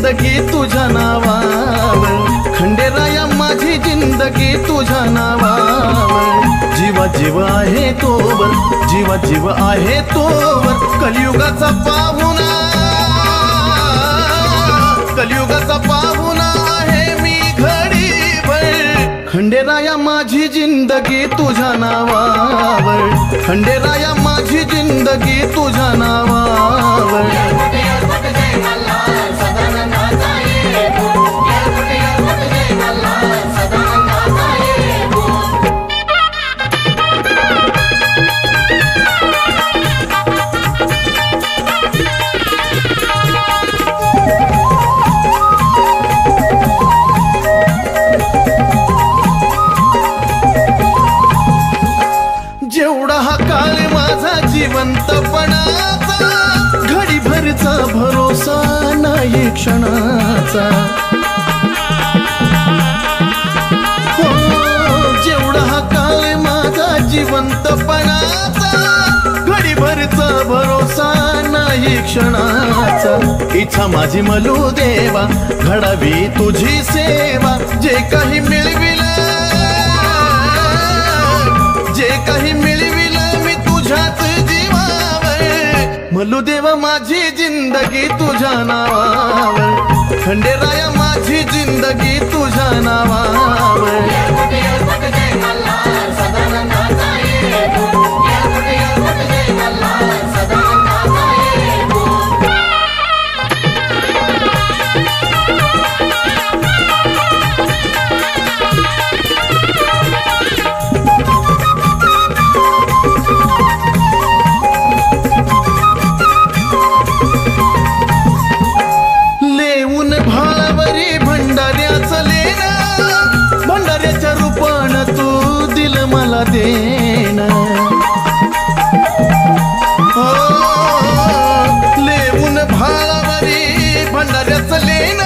जिंदगी तुझ्या नावावर, खंडेराया माझी जिंदगी तुझ्या नावावर। जीवा जीव आहे तोवर, जीवा जीव आहे तोवर, कलियुगाचा पाहुणा, कलियुगाचा पाहुणा आहे मी घडीभर। खंडेराया माझी जिंदगी तुझ्या नावावर, खंडेराया माझी जिंदगी तुझ्या नावावर। जेवढा हा काळ माझा जिवंतपणाचा, घडीभरचा भरोसा नाही क्षणाचा। हो, जेवढा हा काळ माझा जिवंतपणाचा, घडीभरचा भरोसा नाही क्षणाचा। इच्छा माझी मलू देवा, घडावी तुझी सेवा, जे काही मिळविलं, जे काही मिळविलं मी तुझ्याच जीवावर। मलू देवा माझी जिंदगी तुझ्या नावावर, खंडेराया माझी जिंदगी तुझ्या नावावर। भंडाऱ्याच्या रूपानं तू दिल मला देण, हो लेऊन भाळावरी भंडाऱ्याचं लेण,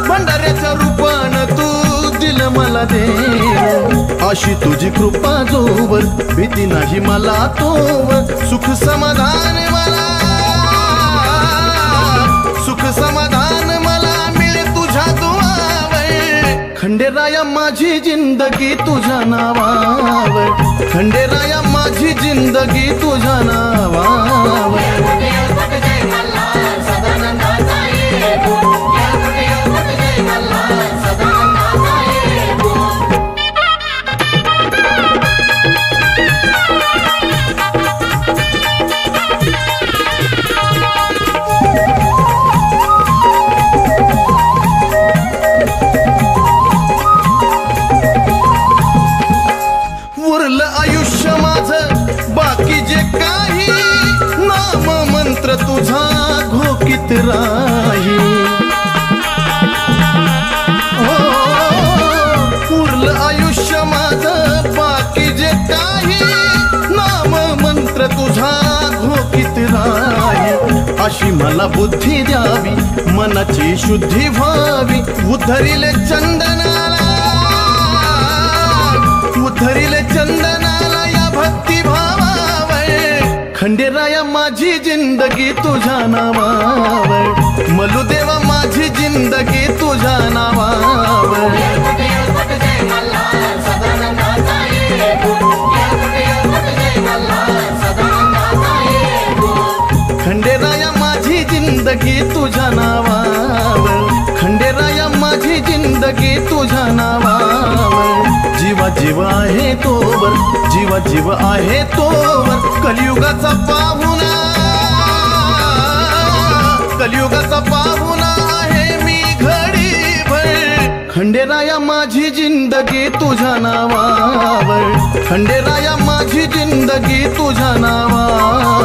भंडाऱ्याच्या रूपानं तू दिल मला देण। अशी तुझी कृपा जोवर, भीती नाही मला तोवर, सुख समाधान मला, सुख समाधान मला मिळे तुझ्या दुआवर। खंडेराया माझी जिंदगी तुझ्या नावावर, खंडेराया माझी जिंदगी तुझ्या नावावर। उरलं आयुष्य माझं बाकी जे काही, नाम मंत्र तुझा घोकीत राही। हो, उरलं आयुष्य माझं बाकी जे काही, नाम मंत्र तुझा घोकीत राही। अशी मला बुद्धी द्यावी, मनाची शुद्धी व्हावी, उद्धरिले चंदनाला, उद्धरिले चंदनाला या भक्ती भावावर। खंडेराया माझी जिंदगी तुझ्या नावावर, मलू देवा माझी जिंदगी तुझ्या नावावर। खंडेराया माझी जिंदगी तुझ्या नावावर, खंडेराया माझी जिंदगी तुझ्या नावावर। जीवा जीव आहे तोवर, जीवा जीव आहे तोवर, कलियुगाचा पाहुणा, कलियुगाचा पाहुणा आहे मी घडीभर। खंडेराया माझी जिंदगी तुझ्या नावावर, खंडेराया माझी जिंदगी तुझ्या नावावर।